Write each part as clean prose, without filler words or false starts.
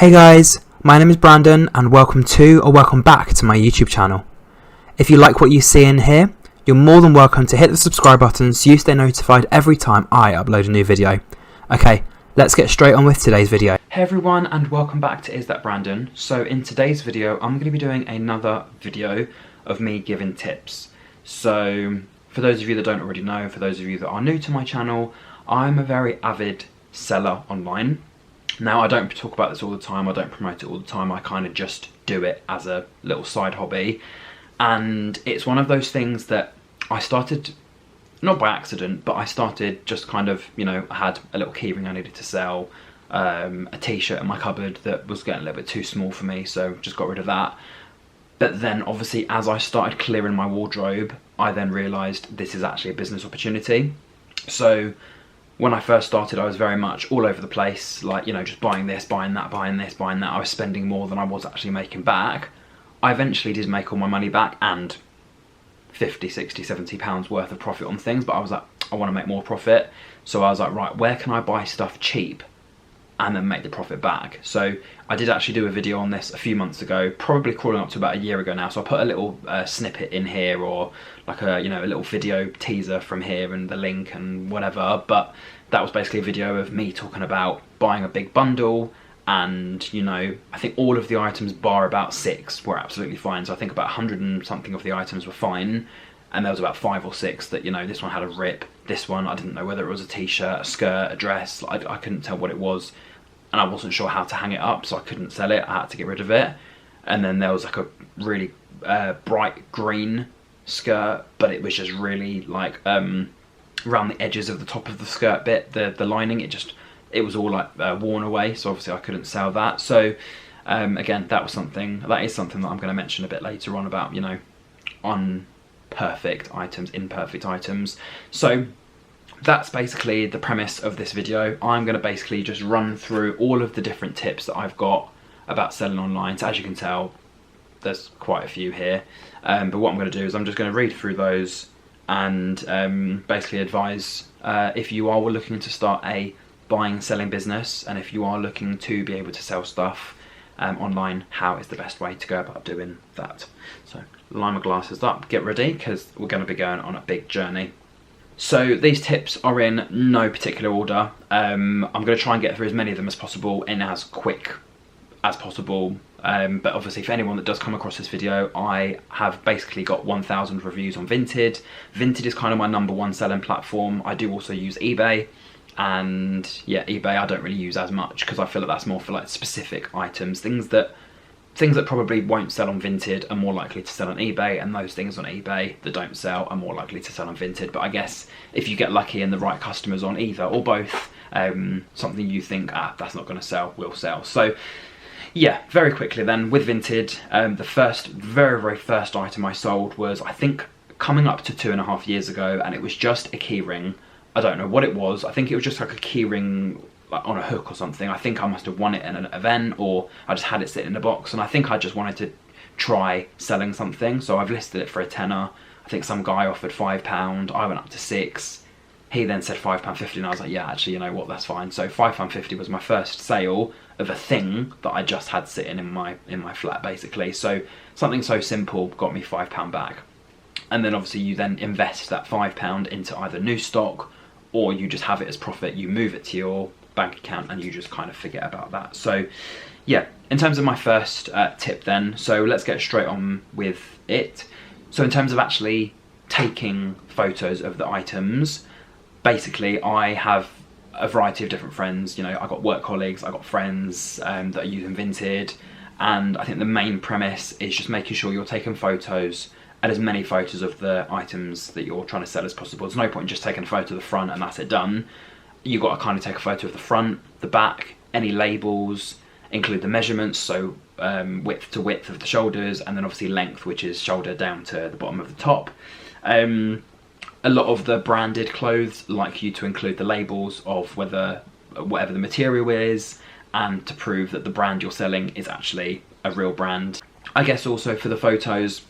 Hey guys, my name is Brandon and welcome back to my YouTube channel. If you like what you see in here, you're more than welcome to hit the subscribe button so you stay notified every time I upload a new video. Okay, let's get straight on with today's video. Hey everyone and welcome back to Is That Brandon. So in today's video I'm going to be doing another video of me giving tips. So for those of you that don't already know, for those of you that are new to my channel, I'm a very avid seller online. Now, I don't talk about this all the time, I don't promote it all the time, I kind of just do it as a little side hobby. And it's one of those things that I started, not by accident, but I started just kind of, you know, I had a little keyring I needed to sell, a t-shirt in my cupboard that was getting a little bit too small for me, so just got rid of that. But then obviously as I started clearing my wardrobe, I then realised this is actually a business opportunity. So when I first started, I was very much all over the place, like, you know, just buying this, buying that, buying this, buying that. I was spending more than I was actually making back. I eventually did make all my money back and 50, 60, 70 pounds worth of profit on things, but I was like, I want to make more profit. So I was like, right, where can I buy stuff cheap and then make the profit back? So I did actually do a video on this a few months ago, probably crawling up to about a year ago now. So I put a little snippet in here, or like a, you know, a little video teaser from here and the link and whatever. But that was basically a video of me talking about buying a big bundle. And, you know, I think all of the items bar about 6 were absolutely fine. So I think about 100 and something of the items were fine. And there was about 5 or 6 that, you know, this one had a rip. This one, I didn't know whether it was a t-shirt, a skirt, a dress. I couldn't tell what it was. And I wasn't sure how to hang it up, so I couldn't sell it. I had to get rid of it. And then there was like a really bright green skirt, but it was just really like around the edges of the top of the skirt bit, the lining, it was all like worn away. So obviously I couldn't sell that. So again, that is something that I'm going to mention a bit later on about, you know, imperfect items. So that's basically the premise of this video. I'm going to basically just run through all of the different tips that I've got about selling online. So as you can tell, there's quite a few here. But what I'm going to do is I'm just going to read through those and basically advise if you are looking to start a buying selling business, and if you are looking to be able to sell stuff online, how is the best way to go about doing that. So line my glasses up, get ready, because we're going to be going on a big journey. So these tips are in no particular order. I'm going to try and get through as many of them as possible in as quick as possible. But obviously for anyone that does come across this video, I have basically got 1,000 reviews on Vinted. Vinted is kind of my #1 selling platform. I do also use eBay. And yeah, eBay I don't really use as much because I feel like that's more for like specific items. Things that probably won't sell on Vinted are more likely to sell on eBay, and those things on eBay that don't sell are more likely to sell on Vinted. But I guess if you get lucky and the right customers on either or both, something you think, that's not going to sell, will sell. So yeah, very quickly then, with Vinted, the very first item I sold was, I think, coming up to 2.5 years ago, and it was just a keyring. I don't know what it was. I think it was just like a keyring on a hook or something. I think I must have won it in an event, or I just had it sitting in a box, and I think I just wanted to try selling something, so I've listed it for a tenner. I think some guy offered £5, I went up to £6, he then said £5.50, and I was like, yeah, actually, you know what, that's fine. So £5.50 was my first sale of a thing that I just had sitting in my flat, basically. So something so simple got me £5 back. And then obviously you then invest that £5 into either new stock, or you just have it as profit, you move it to your bank account and you just kind of forget about that. So yeah, in terms of my first tip then, so let's get straight on with it. So in terms of actually taking photos of the items, basically I have a variety of different friends. You know, I got work colleagues, I got friends that are using Vinted, and I think the main premise is just making sure you're taking photos, and as many photos of the items that you're trying to sell as possible. There's no point in just taking a photo of the front and that's it done. You've got to kind of take a photo of the front, the back, any labels, include the measurements, so width to width of the shoulders, and then obviously length, which is shoulder down to the bottom of the top. A lot of the branded clothes like you to include the labels of whatever the material is, and to prove that the brand you're selling is actually a real brand. I guess also for the photos,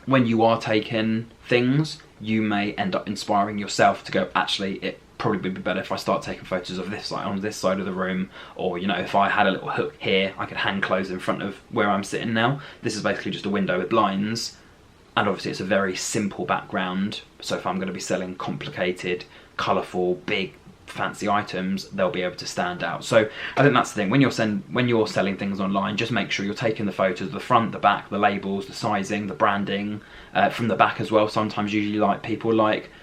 when you are taking things, you may end up inspiring yourself to go, actually, probably be better if I start taking photos of this side, on this side of the room, or you know, if I had a little hook here, I could hang clothes in front of where I'm sitting now. This is basically just a window with blinds, and obviously it's a very simple background, so if I'm going to be selling complicated, colourful, big, fancy items, they'll be able to stand out. So I think that's the thing, when you're selling things online, just make sure you're taking the photos of the front, the back, the labels, the sizing, the branding, from the back as well. Sometimes usually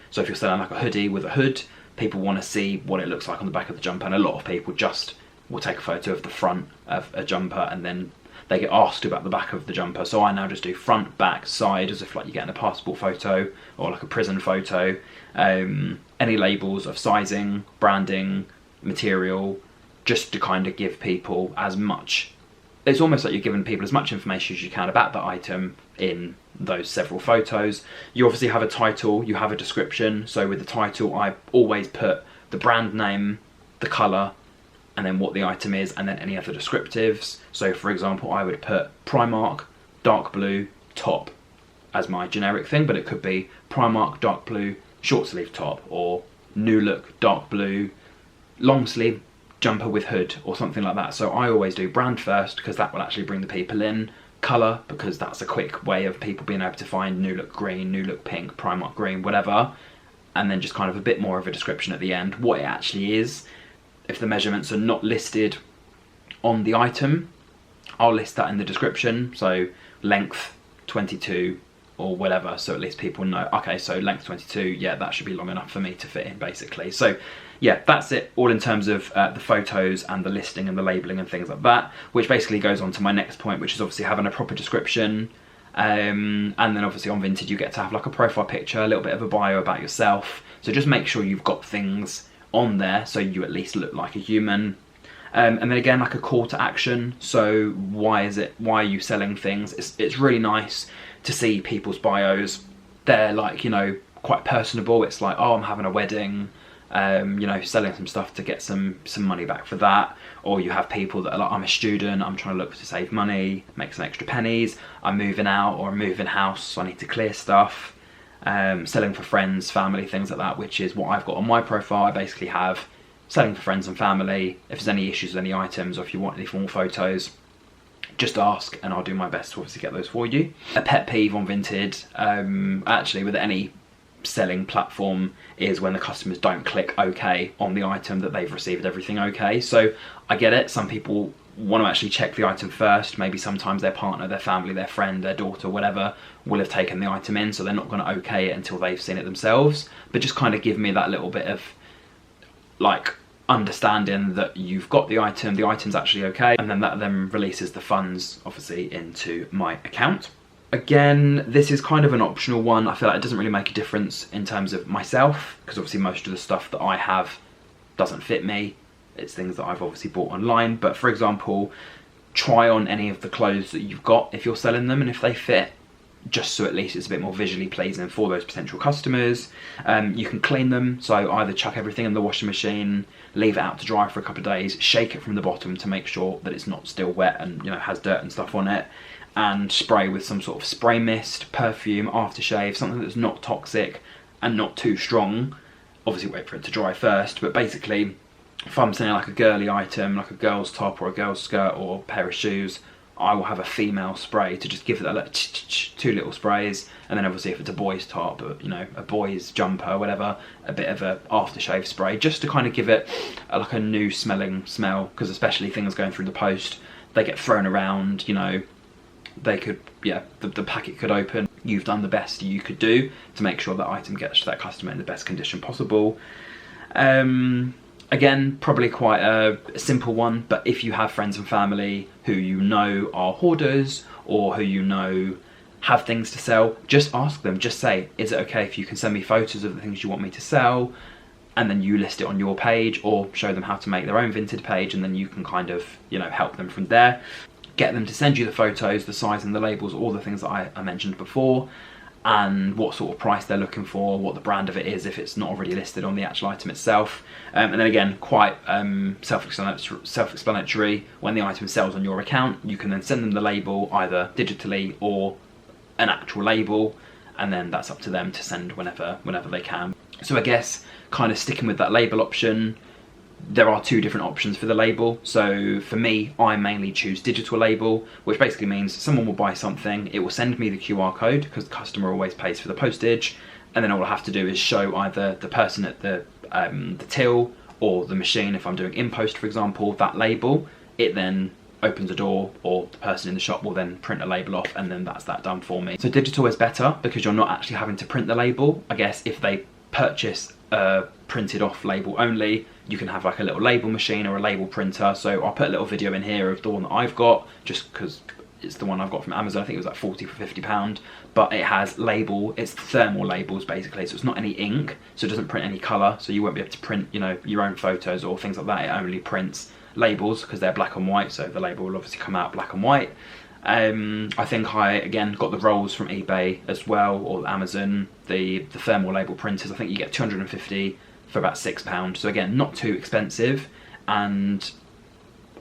so if you're selling like a hoodie with a hood, people want to see what it looks like on the back of the jumper, and a lot of people just will take a photo of the front of a jumper and then they get asked about the back of the jumper. So I now just do front, back, side, as if like you're getting a passport photo or like a prison photo. Any labels of sizing, branding, material, just to kind of give people as much, it's almost like you're giving people as much information as you can about the item in those several photos. You obviously have a title, you have a description. So with the title, I always put the brand name, the colour, and then what the item is, and then any other descriptives. So for example, I would put Primark dark blue top as my generic thing, but it could be Primark dark blue short sleeve top, or new look dark blue long sleeve jumper with hood, or something like that. So I always do brand first, because that will actually bring the people in. Colour, because that's a quick way of people being able to find new look green, new look pink, Primark green, whatever. And then just kind of a bit more of a description at the end, what it actually is. If the measurements are not listed on the item, I'll list that in the description. So length 22 or whatever, so at least people know, okay, so length 22, yeah, that should be long enough for me to fit in, basically. So yeah, that's it all in terms of the photos and the listing and the labelling and things like that, which basically goes on to my next point, which is obviously having a proper description. And then obviously on Vinted you get to have like a profile picture, a little bit of a bio about yourself. So just make sure you've got things on there so you at least look like a human. And then again, like a call to action. So why are you selling things? It's really nice to see people's bios. They're like, you know, quite personable. It's like, oh, I'm having a wedding, you know, selling some stuff to get some money back for that. Or you have people that are like, I'm a student, I'm trying to look to save money, make some extra pennies, I'm moving out or I'm moving house, so I need to clear stuff. Selling for friends, family, things like that, which is what I've got on my profile. I basically have selling for friends and family. If there's any issues with any items, or if you want any formal photos, just ask and I'll do my best to obviously get those for you. A pet peeve on Vinted, actually with any selling platform, is when the customers don't click OK on the item that they've received everything OK. So I get it, some people want to actually check the item first. Maybe sometimes their partner, their family, their friend, their daughter, whatever, will have taken the item in, so they're not going to OK it until they've seen it themselves. But just kind of give me that little bit of like understanding that you've got the item's actually okay, and then that then releases the funds obviously into my account. Again, this is kind of an optional one. I feel like it doesn't really make a difference in terms of myself, because obviously most of the stuff that I have doesn't fit me. It's things that I've obviously bought online. But for example, try on any of the clothes that you've got if you're selling them, and if they fit, just so at least it's a bit more visually pleasing for those potential customers. You can clean them, so either chuck everything in the washing machine, leave it out to dry for a couple of days, shake it from the bottom to make sure that it's not still wet and, you know, has dirt and stuff on it, and spray with some sort of spray mist, perfume, aftershave, something that's not toxic and not too strong. Obviously wait for it to dry first, but basically if I'm selling like a girly item, like a girl's top or a girl's skirt or a pair of shoes, I will have a female spray to just give it that like two little sprays, and then obviously if it's a boy's top, or, you know, a boy's jumper, whatever, a bit of a aftershave spray, just to kind of give it like a new smelling smell, because especially things going through the post, they get thrown around, you know, they could, yeah, the packet could open. You've done the best you could do to make sure that item gets to that customer in the best condition possible. Again, probably quite a simple one, but if you have friends and family who you know are hoarders, or who you know have things to sell, just ask them, just say, is it okay if you can send me photos of the things you want me to sell? And then you list it on your page, or show them how to make their own Vinted page, and then you can kind of, you know, help them from there. Get them to send you the photos, the size and the labels, all the things that I mentioned before, and what sort of price they're looking for, what the brand of it is if it's not already listed on the actual item itself. And then again, quite self-explanatory, when the item sells on your account, you can then send them the label either digitally or an actual label, and then that's up to them to send whenever they can. So I guess kind of sticking with that label option, there are two different options for the label. So for me, I mainly choose digital label, which basically means someone will buy something, it will send me the QR code because the customer always pays for the postage, and then all I have to do is show either the person at the till or the machine, if I'm doing in-post for example, that label. It then opens a door, or the person in the shop will then print a label off, and then that's that done for me. So digital is better because you're not actually having to print the label. I guess if they purchase a printed off label only, you can have like a little label machine or a label printer. So I'll put a little video in here of the one that I've got, just because it's the one I've got from Amazon. I think it was like 40 for £50, but it has label, it's thermal labels basically, so it's not any ink, so it doesn't print any colour, so you won't be able to print, you know, your own photos or things like that. It only prints labels because they're black and white, so the label will obviously come out black and white. I think I again got the rolls from eBay as well, or Amazon, the thermal label printers. I think you get 250 for about £6, so again not too expensive, and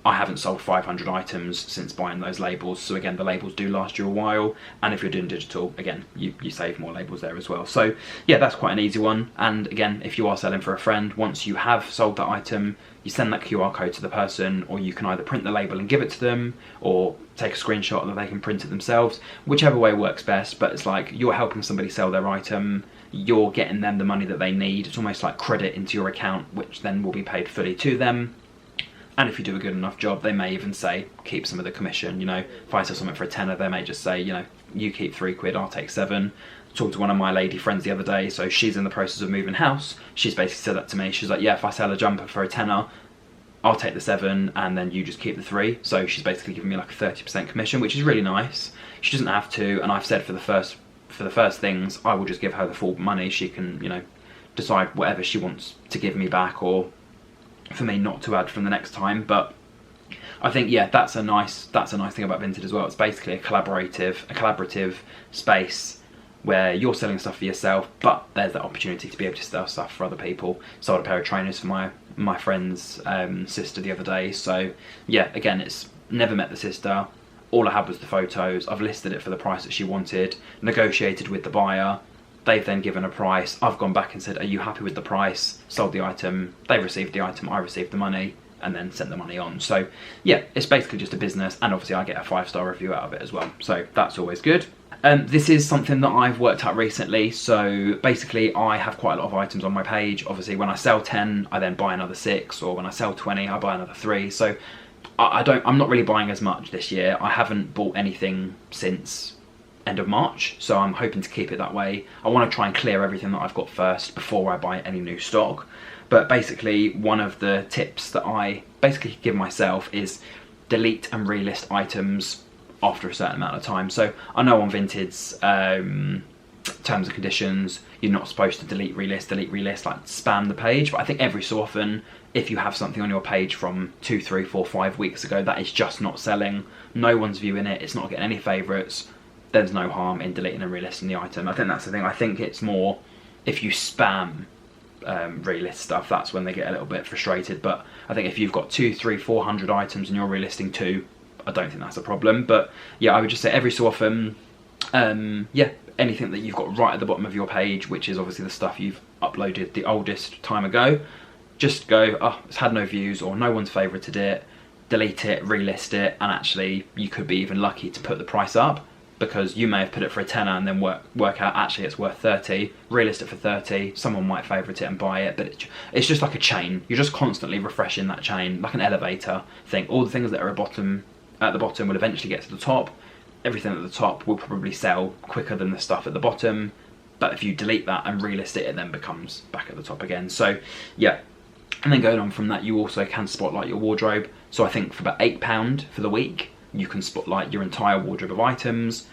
I haven't sold 500 items since buying those labels, so again the labels do last you a while, and if you're doing digital, again you save more labels there as well. So yeah, that's quite an easy one. And again, if you are selling for a friend, once you have sold that item, you send that QR code to the person, or you can either print the label and give it to them, or take a screenshot that they can print it themselves, whichever way works best. But it's like you're helping somebody sell their item, you're getting them the money that they need. It's almost like credit into your account, which then will be paid fully to them. And if you do a good enough job, they may even say, keep some of the commission. You know, if I sell something for a tenner, they may just say, you know, you keep £3, I'll take 7. Talked to one of my lady friends the other day, so she's in the process of moving house. She's basically said that to me. She's like, yeah, if I sell a jumper for a tenner, I'll take the 7 and then you just keep the 3. So she's basically giving me like a 30% commission, which is really nice. She doesn't have to, and I've said for the first things, I will just give her the full money. She can, you know, decide whatever she wants to give me back, or for me not to add from the next time. But I think, yeah, that's a nice thing about Vinted as well. It's basically a collaborative space where you're selling stuff for yourself, but there's that opportunity to be able to sell stuff for other people. Sold a pair of trainers for my friend's sister the other day. So yeah, again, it's never met the sister. All I had was the photos. I've listed it for the price that she wanted, negotiated with the buyer. They've then given a price. I've gone back and said, are you happy with the price? Sold the item. They received the item. I received the money, and then sent the money on. So yeah, it's basically just a business, and obviously I get a 5-star review out of it as well. So that's always good. This is something that I've worked out recently. So basically I have quite a lot of items on my page. Obviously when I sell 10, I then buy another 6, or when I sell 20, I buy another 3. So I'm not really buying as much this year. I haven't bought anything since end of March, so I'm hoping to keep it that way. I want to try and clear everything that I've got first before I buy any new stock. But basically one of the tips that I basically give myself is delete and relist items after a certain amount of time. So I know on Vinted's terms and conditions, you're not supposed to delete, relist, like spam the page. But I think every so often, if you have something on your page from 2, 3, 4, 5 weeks ago that is just not selling, no one's viewing it, it's not getting any favourites, there's no harm in deleting and relisting the item. I think that's the thing. I think it's more if you spam relist stuff, that's when they get a little bit frustrated. But I think if you've got 200, 300, 400 items and you're relisting 2, I don't think that's a problem. But yeah, I would just say every so often, yeah, anything that you've got right at the bottom of your page, which is obviously the stuff you've uploaded the oldest time ago, just go, oh, it's had no views, or no one's favorited it, delete it, relist it, and actually you could be even lucky to put the price up, because you may have put it for a tenner and then work out actually it's worth 30, relist it for 30, someone might favourite it and buy it. But it's just like a chain. You're just constantly refreshing that chain, like an elevator thing. All the things that are at the bottom will eventually get to the top. Everything at the top will probably sell quicker than the stuff at the bottom, but if you delete that and relist it, it then becomes back at the top again. So yeah, and then going on from that, you also can spotlight your wardrobe. So I think for about £8 for the week, you can spotlight your entire wardrobe of items.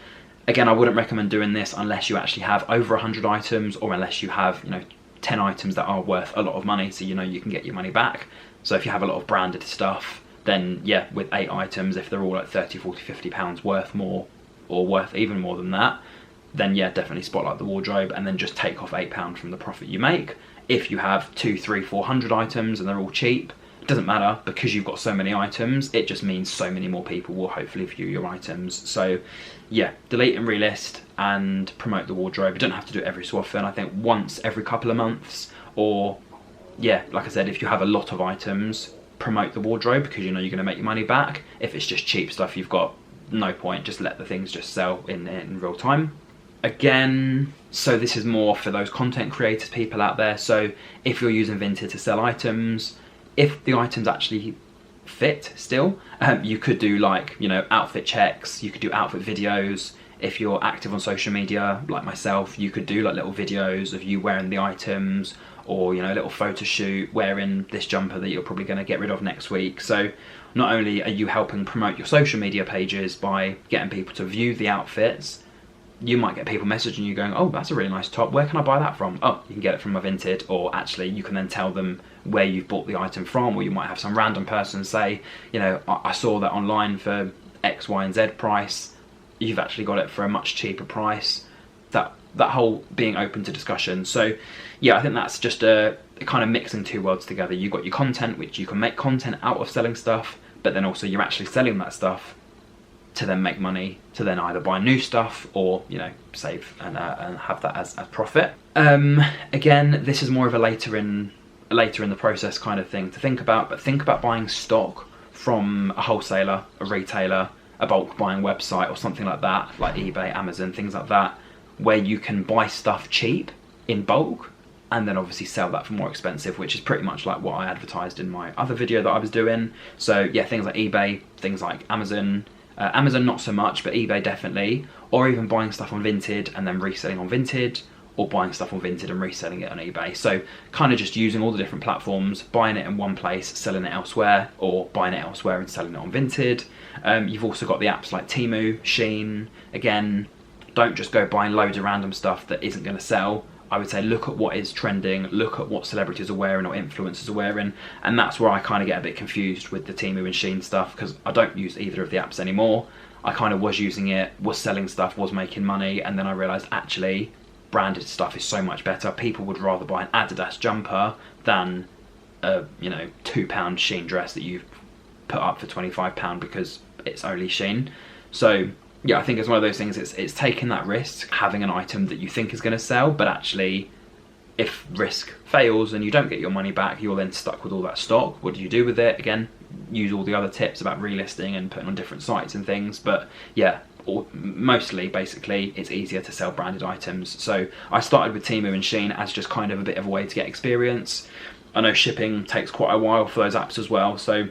Again, I wouldn't recommend doing this unless you actually have over 100 items, or unless you have, you know, 10 items that are worth a lot of money, so you know you can get your money back. So if you have a lot of branded stuff, then yeah, with 8 items, if they're all like 30, 40, 50 pounds worth more, or worth even more than that, then yeah, definitely spotlight the wardrobe, and then just take off £8 from the profit you make. If you have 200, 300, 400 items and they're all cheap, It doesn't matter, because you've got so many items, it just means so many more people will hopefully view your items. So yeah, delete and relist and promote the wardrobe. You don't have to do it every so often. I think once every couple of months, or yeah, like I said, if you have a lot of items, promote the wardrobe, because you know you're going to make your money back. If it's just cheap stuff, you've got no point, just let the things just sell in real time. Again, so this is more for those content creators, people out there. So if you're using Vinted to sell items, if the items actually fit still, you could do like, you know, outfit checks, you could do outfit videos. If you're active on social media like myself, you could do like little videos of you wearing the items, or, you know, a little photo shoot wearing this jumper that you're probably going to get rid of next week. So not only are you helping promote your social media pages by getting people to view the outfits, you might get people messaging you going, oh, that's a really nice top, where can I buy that from? Oh, you can get it from my Vinted. Or actually you can then tell them where you've bought the item from, or you might have some random person say, you know, I saw that online for X, Y, and Z price, you've actually got it for a much cheaper price. That whole being open to discussion. So yeah, I think that's just a kind of mixing two worlds together. You've got your content, which you can make content out of selling stuff, but then also you're actually selling that stuff to then make money, to then either buy new stuff or, you know, save and have that as profit. Again, this is more of a later in the process kind of thing to think about, but think about buying stock from a wholesaler, a retailer, a bulk buying website or something like that, like eBay, Amazon, things like that, where you can buy stuff cheap in bulk and then obviously sell that for more expensive, which is pretty much like what I advertised in my other video that I was doing. So yeah, things like eBay, things like Amazon, Amazon not so much, but eBay definitely, or even buying stuff on Vinted and then reselling on Vinted, or buying stuff on Vinted and reselling it on eBay. So kind of just using all the different platforms, buying it in one place, selling it elsewhere, or buying it elsewhere and selling it on Vinted. You've also got the apps like Temu, Shein. Again, don't just go buying loads of random stuff that isn't going to sell. I would say look at what is trending, look at what celebrities are wearing or influencers are wearing, and that's where I kind of get a bit confused with the Temu and Shein stuff, because I don't use either of the apps anymore. I kind of was using it, was selling stuff, was making money, and then I realised actually branded stuff is so much better. People would rather buy an Adidas jumper than a, you know, £2 Shein dress that you've put up for £25 because it's only Shein. So yeah, I think it's one of those things, it's taking that risk, having an item that you think is going to sell, but actually if risk fails and you don't get your money back, you're then stuck with all that stock. What do you do with it? Again, use all the other tips about relisting and putting on different sites and things, but yeah, mostly basically it's easier to sell branded items. So I started with Temu and Shein as just kind of a bit of a way to get experience. I know shipping takes quite a while for those apps as well, so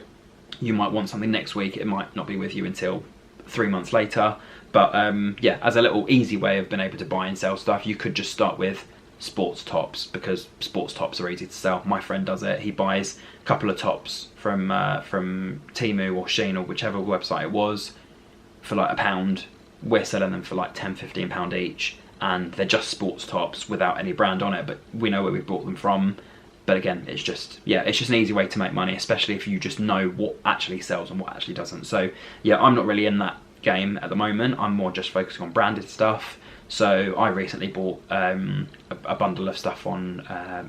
you might want something next week, it might not be with you until 3 months later. But yeah, as a little easy way of being able to buy and sell stuff, you could just start with sports tops, because sports tops are easy to sell. My friend does it. He buys a couple of tops from Temu or Shein or whichever website it was for like £1. We're selling them for like £10-15 each, and they're just sports tops without any brand on it, but we know where we bought them from. But again, it's just an easy way to make money, especially if you just know what actually sells and what actually doesn't. So yeah, I'm not really in that game at the moment. I'm more just focusing on branded stuff. So I recently bought a bundle of stuff on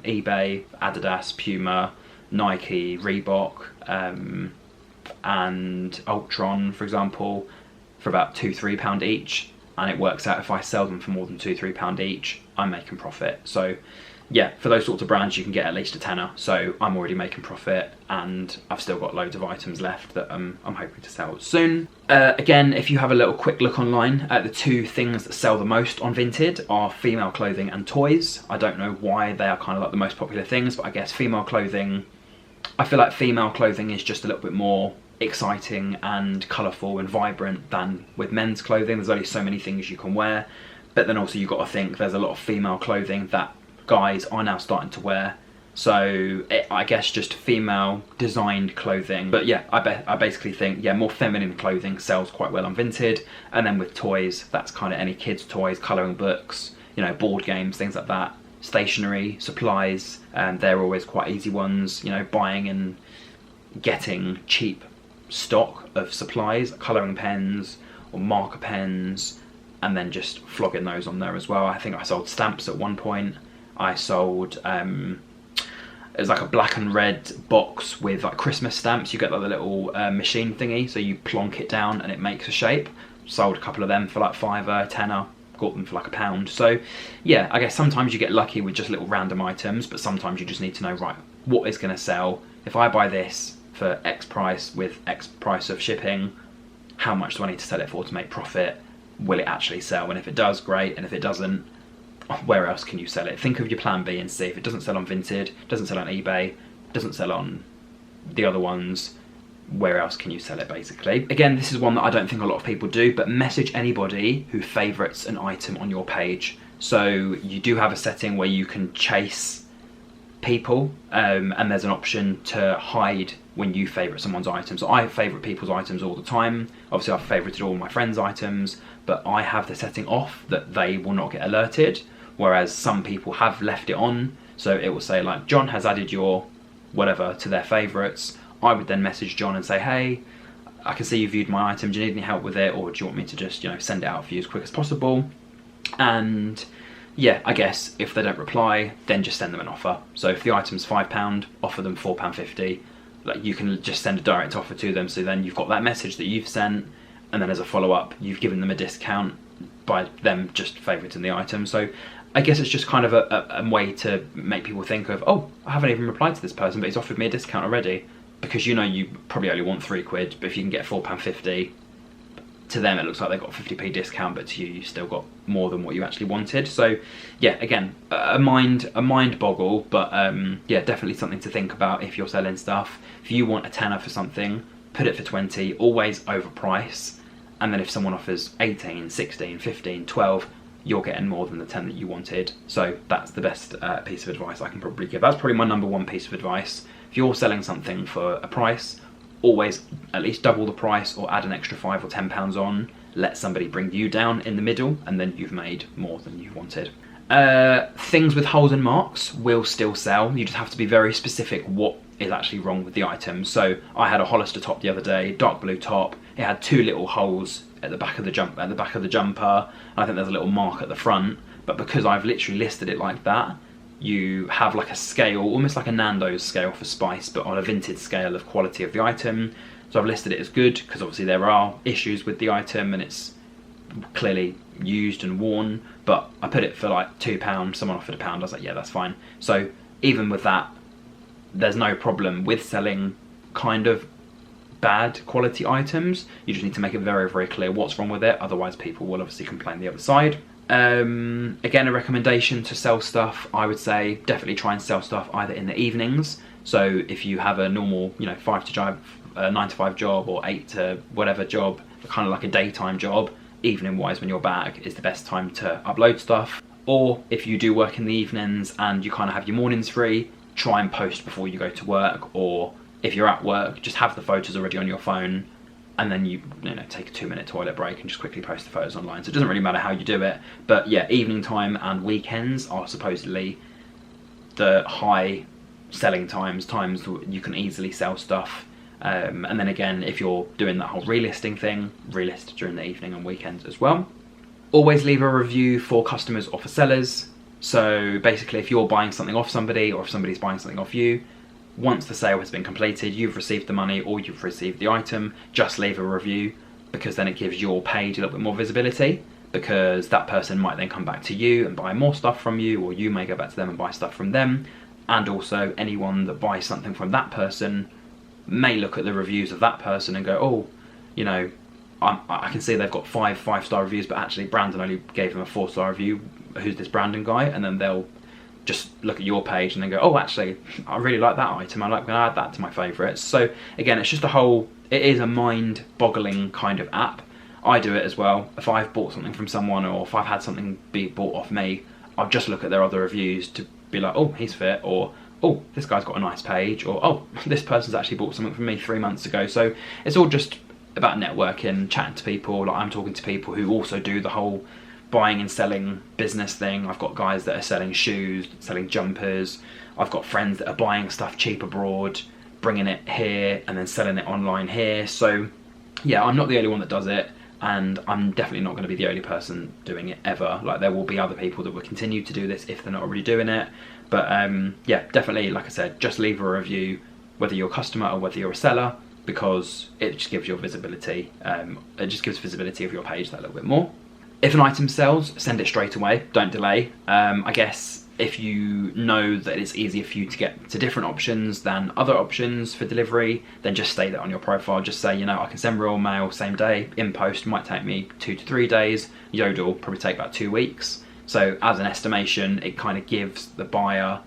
eBay, Adidas, Puma, Nike, Reebok, and Ultron, for example, for about £2-3 each. And it works out if I sell them for more than £2-3 each, I'm making profit. So yeah, for those sorts of brands you can get at least a tenner, so I'm already making profit, and I've still got loads of items left that I'm hoping to sell soon. Again, if you have a little quick look online, the two things that sell the most on Vinted are female clothing and toys. I don't know why they are kind of like the most popular things, but I guess female clothing, I feel like female clothing is just a little bit more exciting and colourful and vibrant than with men's clothing. There's only so many things you can wear, but then also you've got to think there's a lot of female clothing that guys are now starting to wear, so I guess just female designed clothing. But yeah, I basically think, yeah, more feminine clothing sells quite well on Vinted. And then with toys, that's kind of any kids toys, colouring books, you know, board games, things like that. Stationery, supplies, they're always quite easy ones, you know, buying and getting cheap stock of supplies, colouring pens or marker pens, and then just flogging those on there as well. I think I sold stamps at one point. I sold It's like a black and red box with like Christmas stamps. You get like the little machine thingy, so you plonk it down and it makes a shape. Sold a couple of them for like £5, £10. Got them for like £1. So yeah, I guess sometimes you get lucky with just little random items, but sometimes you just need to know, right, what is going to sell? If I buy this for X price with X price of shipping, how much do I need to sell it for to make profit? Will it actually sell? And if it does, great. And if it doesn't, where else can you sell it? Think of your plan B and see. If it doesn't sell on Vinted, doesn't sell on eBay, doesn't sell on the other ones, where else can you sell it, basically? Again, this is one that I don't think a lot of people do, but message anybody who favorites an item on your page. So you do have a setting where you can chase people, and there's an option to hide when you favorite someone's items. So I favorite people's items all the time. Obviously I've favorited all my friends' items, but I have the setting off that they will not get alerted, whereas some people have left it on. So it will say like, John has added your whatever to their favorites. I would then message John and say, hey, I can see you viewed my item, do you need any help with it, or do you want me to just, you know, send it out for you as quick as possible? And yeah, I guess if they don't reply, then just send them an offer. So if the item's £5, offer them £4.50. Like, you can just send a direct offer to them, so then you've got that message that you've sent, and then as a follow-up, you've given them a discount by them just favoriting the item. So I guess it's just kind of a way to make people think of, oh, I haven't even replied to this person, but he's offered me a discount already. Because you know you probably only want £3, but if you can get £4.50, to them it looks like they got 50p discount, but to you, you still got more than what you actually wanted. So yeah, again, a mind boggle, but yeah, definitely something to think about if you're selling stuff. If you want a tenner for something, put it for 20, always overprice, and then if someone offers 18, 16, 15, 12, you're getting more than the 10 that you wanted. So that's the best piece of advice I can probably give. That's probably my number one piece of advice. If you're selling something for a price, always at least double the price or add an extra £5 or £10 on. Let somebody bring you down in the middle, and then you've made more than you wanted. Things with holes and marks will still sell. You just have to be very specific what is actually wrong with the item. So I had a Hollister top the other day, dark blue top. It had 2 little holes at the back of the jumper. I think there's a little mark at the front, but because I've literally listed it like that, you have like a scale, almost like a Nando's scale for spice, but on a Vinted scale of quality of the item. So I've listed it as good, because obviously there are issues with the item and it's clearly used and worn, but I put it for like £2, someone offered £1, I was like, yeah, that's fine. So even with that, there's no problem with selling kind of bad quality items. You just need to make it very, very clear what's wrong with it, otherwise people will obviously complain the other side. Again, a recommendation to sell stuff, I would say definitely try and sell stuff either in the evenings. So if you have a normal, you know, 9 to 5 job, or 8 to whatever job, kind of like a daytime job, evening wise when you're back is the best time to upload stuff. Or if you do work in the evenings and you kind of have your mornings free, try and post before you go to work, or if you're at work, just have the photos already on your phone, and then you know, take a 2-minute toilet break and just quickly post the photos online. So it doesn't really matter how you do it, but yeah, evening time and weekends are supposedly the high selling times that you can easily sell stuff. And then again, if you're doing that whole relisting thing, relist during the evening and weekends as well. Always leave a review for customers or for sellers. So basically, if you're buying something off somebody, or if somebody's buying something off you, once the sale has been completed, you've received the money or you've received the item, just leave a review, because then it gives your page a little bit more visibility, because that person might then come back to you and buy more stuff from you, or you may go back to them and buy stuff from them. And also anyone that buys something from that person may look at the reviews of that person and go, oh, you know, I can see they've got 5 5-star reviews, but actually Brandon only gave them a 4-star review. Who's this Brandon guy? And then they'll just look at your page and then go, oh, actually, I really like that item. I'm going to add that to my favourites. So again, it's just it is a mind-boggling kind of app. I do it as well. If I've bought something from someone, or if I've had something be bought off me, I'll just look at their other reviews to be like, oh, he's fit, or oh, this guy's got a nice page, or oh, this person's actually bought something from me 3 months ago. So it's all just about networking, chatting to people. Like, I'm talking to people who also do the whole buying and selling business thing. I've got guys that are selling shoes, selling jumpers. I've got friends that are buying stuff cheap abroad, bringing it here and then selling it online here. So yeah, I'm not the only one that does it. and I'm definitely not going to be the only person doing it ever. Like, there will be other people that will continue to do this if they're not already doing it. But yeah, definitely, like I said, just leave a review, whether you're a customer or whether you're a seller, because it just gives your visibility. It just gives visibility of your page that little bit more. If an item sells, send it straight away. Don't delay. I guess if you know that it's easier for you to get to different options than other options for delivery, then just state that on your profile. Just say, you know, I can send raw mail same day. In post might take me 2 to 3 days. Yodel will probably take about 2 weeks. So as an estimation, it kind of gives the buyer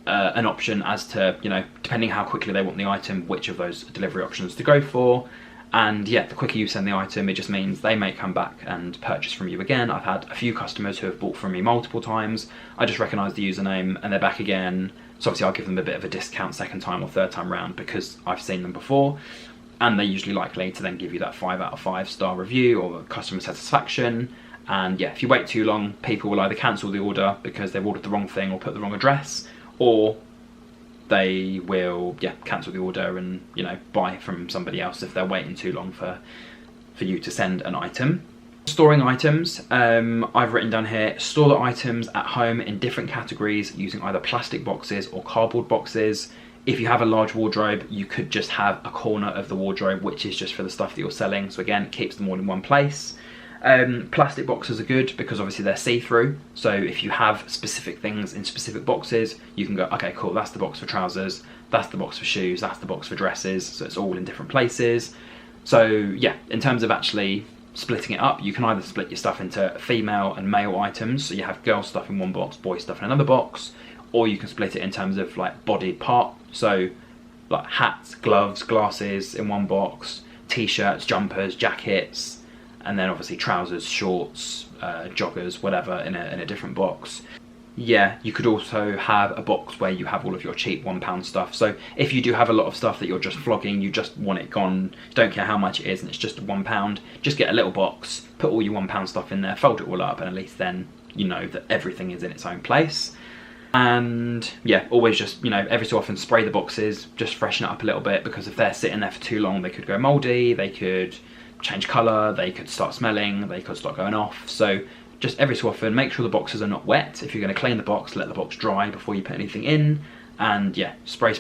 an option as to, you know, depending how quickly they want the item, which of those delivery options to go for. And yeah, the quicker you send the item, it just means they may come back and purchase from you again. I've had a few customers who have bought from me multiple times. I just recognise the username and they're back again. So obviously I'll give them a bit of a discount second time or third time round because I've seen them before. And they're usually likely to then give you that 5 out of 5 star review or customer satisfaction. And yeah, if you wait too long, people will either cancel the order because they've ordered the wrong thing or put the wrong address, or they will, yeah, cancel the order and, you know, buy from somebody else if they're waiting too long for you to send an item. Storing items, I've written down here, store the items at home in different categories using either plastic boxes or cardboard boxes. If you have a large wardrobe, you could just have a corner of the wardrobe which is just for the stuff that you're selling. So again, it keeps them all in one place. Plastic boxes are good because obviously they're see-through. So if you have specific things in specific boxes, you can go, okay, cool, that's the box for trousers, that's the box for shoes, that's the box for dresses. So it's all in different places. So yeah, in terms of actually splitting it up, you can either split your stuff into female and male items. So you have girl stuff in one box, boy stuff in another box, or you can split it in terms of like bodied part. So like hats, gloves, glasses in one box, t-shirts, jumpers, jackets, and then obviously trousers, shorts, joggers, whatever in a different box. Yeah, you could also have a box where you have all of your cheap £1 stuff. So if you do have a lot of stuff that you're just flogging, you just want it gone, you don't care how much it is and it's just £1, just get a little box, put all your £1 stuff in there, fold it all up, and at least then you know that everything is in its own place. And yeah, always just, you know, every so often spray the boxes, just freshen it up a little bit, because if they're sitting there for too long, they could go mouldy, they could change colour, they could start smelling, they could start going off. So just every so often, make sure the boxes are not wet. If you're going to clean the box, let the box dry before you put anything in. And yeah, spray,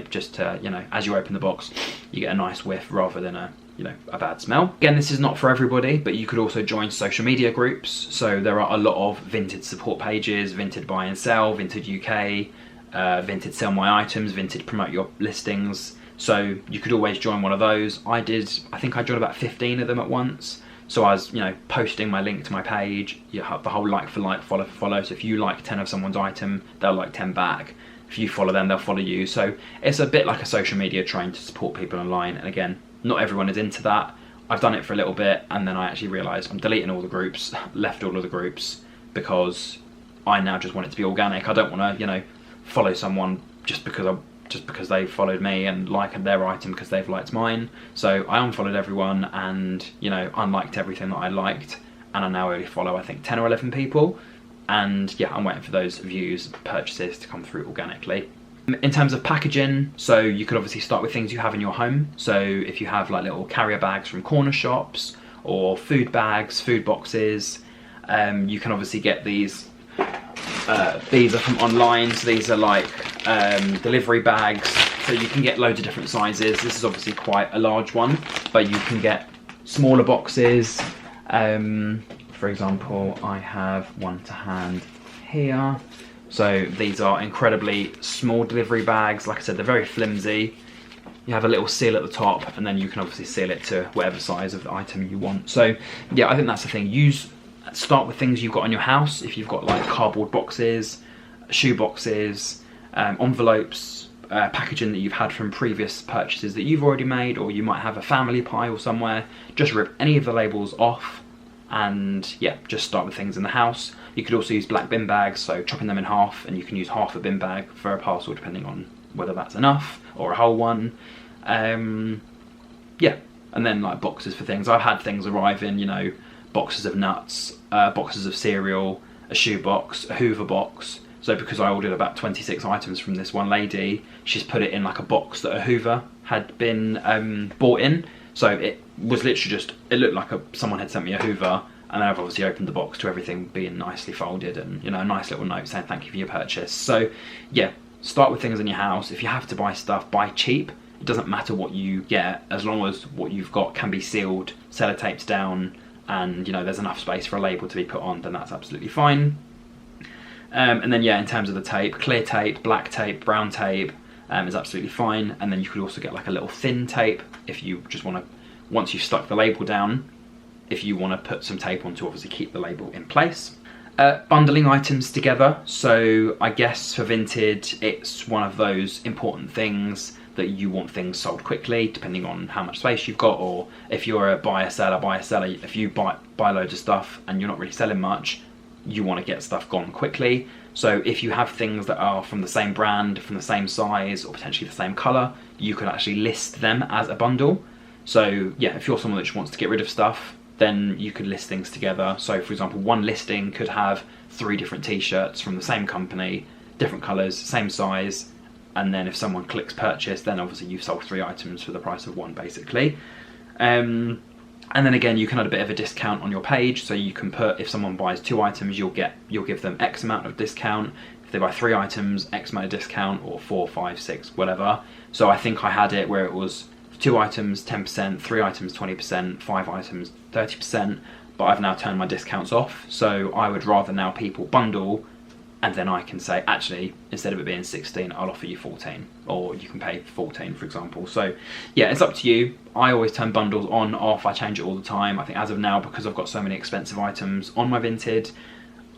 just to, you know, as you open the box, you get a nice whiff rather than a, you know, a bad smell. Again, this is not for everybody, but you could also join social media groups. So there are a lot of Vinted support pages, Vinted buy and sell, Vinted UK, Vinted sell my items, Vinted promote your listings. So you could always join one of those. I think I joined about 15 of them at once. So I was, you know, posting my link to my page. You have the whole like for like, follow for follow. So if you like 10 of someone's item, they'll like 10 back. If you follow them, they'll follow you. So it's a bit like a social media trying to support people online. And again, not everyone is into that. I've done it for a little bit and then I actually realised I'm deleting all the groups, left all of the groups, because I now just want it to be organic. I don't want to, you know, follow someone just because they followed me and liked their item because they've liked mine. So I unfollowed everyone and, you know, unliked everything that I liked, and I now only follow I think 10 or 11 people. And yeah, I'm waiting for those views, purchases to come through organically. In terms of packaging, so you could obviously start with things you have in your home. So if you have like little carrier bags from corner shops or food bags, food boxes, you can obviously get these. These are from online, so these are like delivery bags. So you can get loads of different sizes. This is obviously quite a large one, but you can get smaller boxes. For example, I have one to hand here. So these are incredibly small delivery bags. Like I said, they're very flimsy. You have a little seal at the top, and then you can obviously seal it to whatever size of the item you want. So yeah, I think that's the thing. Start with things you've got in your house. If you've got like cardboard boxes, shoe boxes, envelopes, packaging that you've had from previous purchases that you've already made, or you might have a family pile somewhere, just rip any of the labels off and yeah, just start with things in the house. You could also use black bin bags, so chopping them in half, and you can use half a bin bag for a parcel depending on whether that's enough or a whole one. Yeah, and then like boxes for things. I've had things arrive in, you know, boxes of nuts, boxes of cereal, a shoe box, a Hoover box. So because I ordered about 26 items from this one lady, she's put it in like a box that a Hoover had been bought in. So it was literally just, it looked like someone had sent me a Hoover, and then I've obviously opened the box to everything being nicely folded and, you know, a nice little note saying thank you for your purchase. So yeah, start with things in your house. If you have to buy stuff, buy cheap. It doesn't matter what you get, as long as what you've got can be sealed, sellotaped down, and, you know, there's enough space for a label to be put on, then that's absolutely fine. And then yeah, in terms of the tape, clear tape, black tape, brown tape is absolutely fine. And then you could also get like a little thin tape if you just want to, once you've stuck the label down, if you want to put some tape on to obviously keep the label in place. Bundling items together. So I guess for Vinted, it's one of those important things that you want things sold quickly, depending on how much space you've got, or if you're a buyer seller, if you buy loads of stuff and you're not really selling much, you want to get stuff gone quickly. So if you have things that are from the same brand, from the same size, or potentially the same color, you could actually list them as a bundle. So yeah, if you're someone that just wants to get rid of stuff, then you could list things together. So for example, one listing could have 3 different t-shirts from the same company, different colors, same size, and then if someone clicks purchase, then obviously you've sold 3 items for the price of 1, basically. And then again, you can add a bit of a discount on your page, so you can put, if someone buys 2 items, you'll give them X amount of discount. If they buy 3 items, X amount of discount, or 4, 5, 6, whatever. So I think I had it where it was 2 items 10%, 3 items 20%, 5 items 30%, but I've now turned my discounts off. So I would rather now people bundle, and then I can say, actually, instead of it being 16, I'll offer you 14, or you can pay 14, for example. So yeah, it's up to you. I always turn bundles on, off, I change it all the time. I think as of now, because I've got so many expensive items on my Vinted,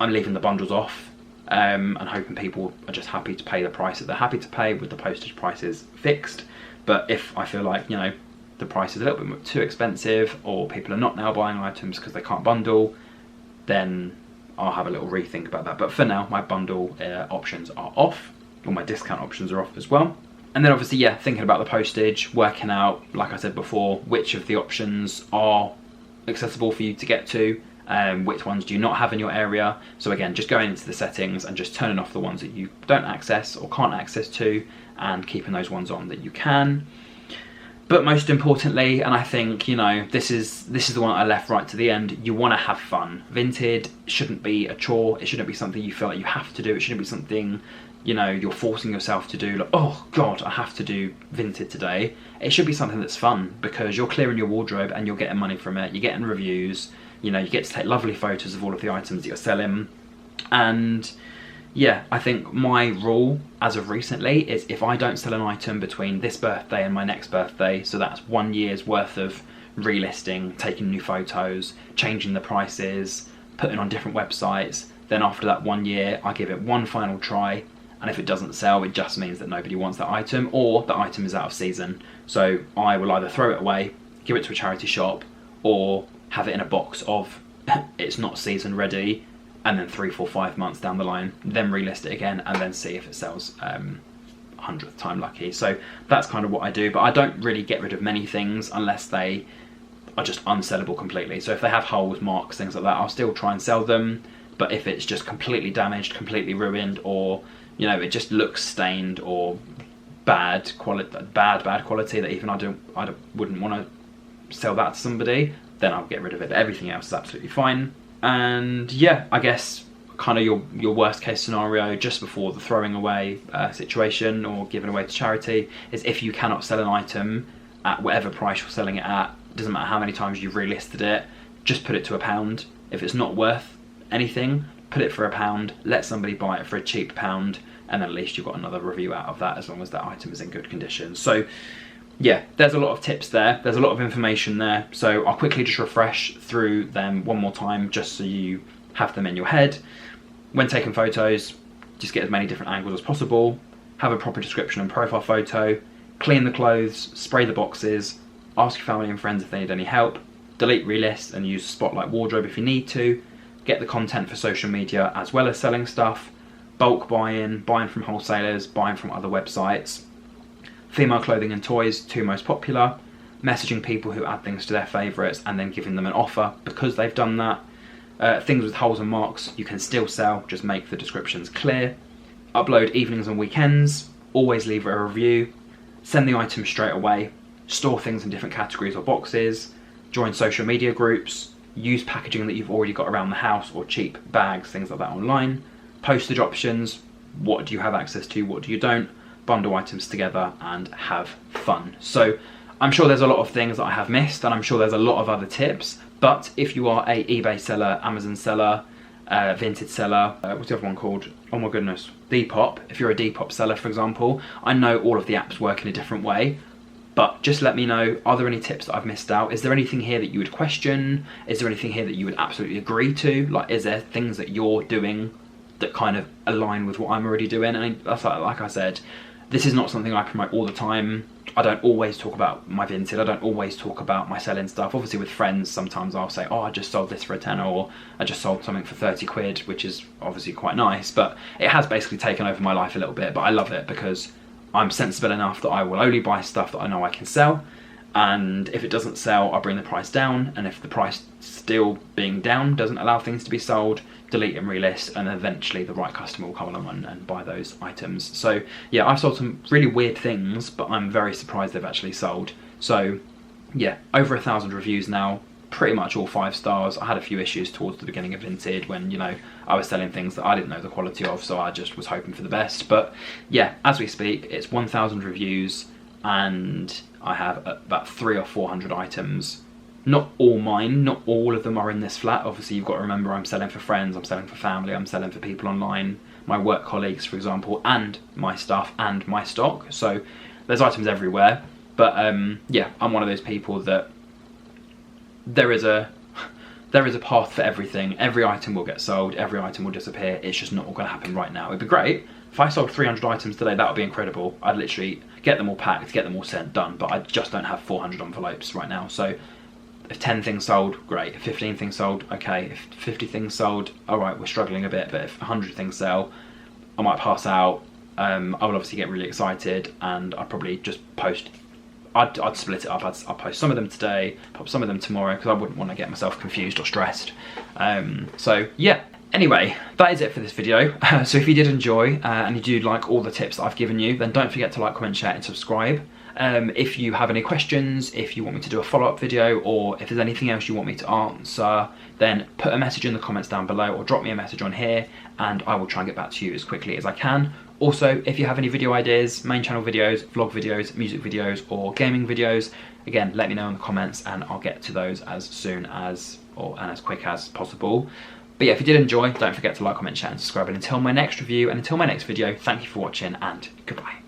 I'm leaving the bundles off, and hoping people are just happy to pay the price that they're happy to pay with the postage prices fixed. But if I feel like, you know, the price is a little bit too expensive, or people are not now buying items because they can't bundle, then I'll have a little rethink about that. But for now, my bundle options are off, or my discount options are off as well. And then obviously, yeah, thinking about the postage, working out, like I said before, which of the options are accessible for you to get to, which ones do you not have in your area. So again, just going into the settings and just turning off the ones that you don't access or can't access to, and keeping those ones on that you can. But most importantly, and I think, you know, this is the one I left right to the end, you want to have fun. Vinted shouldn't be a chore. It shouldn't be something you feel like you have to do. It shouldn't be something, you know, you're forcing yourself to do, like, oh God, I have to do Vinted today. It should be something that's fun, because you're clearing your wardrobe and you're getting money from it. You're getting reviews, you know, you get to take lovely photos of all of the items that you're selling. And yeah, I think my rule as of recently is if I don't sell an item between this birthday and my next birthday, so that's 1 year's worth of relisting, taking new photos, changing the prices, putting on different websites, then after that 1 year, I give it one final try, and if it doesn't sell, it just means that nobody wants that item, or the item is out of season. So I will either throw it away, give it to a charity shop, or have it in a box of it's not season ready, and then 3, 4, 5 months down the line, then relist it again, and then see if it sells 100th time lucky. So that's kind of what I do, but I don't really get rid of many things unless they are just unsellable completely. So if they have holes, marks, things like that, I'll still try and sell them. But if it's just completely damaged, completely ruined, or, you know, it just looks stained or bad quality that even I wouldn't want to sell that to somebody, then I'll get rid of it. But everything else is absolutely fine. And yeah, I guess kind of your worst case scenario just before the throwing away situation or giving away to charity is if you cannot sell an item at whatever price you're selling it at, doesn't matter how many times you've relisted it, just put it to £1. If it's not worth anything, put it for £1, let somebody buy it for a cheap £1, and then at least you've got another review out of that as long as that item is in good condition. So yeah, there's a lot of tips there, there's a lot of information there, so I'll quickly just refresh through them one more time just so you have them in your head. When taking photos, just get as many different angles as possible, have a proper description and profile photo, clean the clothes, spray the boxes, ask your family and friends if they need any help, delete relist and use Spotlight Wardrobe if you need to, get the content for social media as well as selling stuff, bulk buying from wholesalers, buying from other websites, female clothing and toys, 2 most popular, messaging people who add things to their favourites and then giving them an offer because they've done that. Things with holes and marks you can still sell, just make the descriptions clear. Upload evenings and weekends, always leave a review, send the item straight away, store things in different categories or boxes, join social media groups, use packaging that you've already got around the house or cheap bags, things like that online, postage options, what do you have access to, what do you don't, bundle items together and have fun. So I'm sure there's a lot of things that I have missed, and I'm sure there's a lot of other tips, but if you are a eBay seller, Amazon seller, Vinted seller, what's the other one called? Oh my goodness, Depop. If you're a Depop seller, for example, I know all of the apps work in a different way, but just let me know, are there any tips that I've missed out? Is there anything here that you would question? Is there anything here that you would absolutely agree to? Like, is there things that you're doing that kind of align with what I'm already doing? And that's like I said, this is not something I promote all the time. I don't always talk about my Vinted. I don't always talk about my selling stuff. Obviously with friends, sometimes I'll say, oh, I just sold this for a tenner, or I just sold something for 30 quid, which is obviously quite nice, but it has basically taken over my life a little bit, but I love it because I'm sensible enough that I will only buy stuff that I know I can sell, and if it doesn't sell, I'll bring the price down, and if the price still being down doesn't allow things to be sold, delete and relist, and eventually the right customer will come along and buy those items. So yeah, I've sold some really weird things, but I'm very surprised they've actually sold. So yeah, over 1,000 reviews now, pretty much all 5 stars. I had a few issues towards the beginning of Vinted when, you know, I was selling things that I didn't know the quality of, so I just was hoping for the best. But yeah, as we speak, it's 1,000 reviews and I have about 300 or 400 items. Not all mine, not all of them are in this flat. Obviously you've got to remember, I'm selling for friends, I'm selling for family, I'm selling for people online, my work colleagues, for example, and my stuff and my stock. So there's items everywhere. But yeah, I'm one of those people that there is a path for everything. Every item will get sold, every item will disappear. It's just not all gonna happen right now. It'd be great if I sold 300 items today, that would be incredible. I'd literally get them all packed, get them all sent, done, but I just don't have 400 envelopes right now. So if 10 things sold, great. If 15 things sold, okay. If 50 things sold, all right, we're struggling a bit, but if 100 things sell, I might pass out. I will obviously get really excited, and I'd probably just post. I'd split it up. I'll post some of them today, pop some of them tomorrow, because I wouldn't want to get myself confused or stressed. So yeah. Anyway, that is it for this video. So if you did enjoy and you do like all the tips that I've given you, then don't forget to like, comment, share and subscribe. If you have any questions, if you want me to do a follow-up video, or if there's anything else you want me to answer, then put a message in the comments down below or drop me a message on here and I will try and get back to you as quickly as I can. Also, if you have any video ideas, main channel videos, vlog videos, music videos or gaming videos, again, let me know in the comments and I'll get to those as soon as, and as quick as possible. But yeah, if you did enjoy, don't forget to like, comment, share and subscribe. And until my next review and until my next video, thank you for watching and goodbye.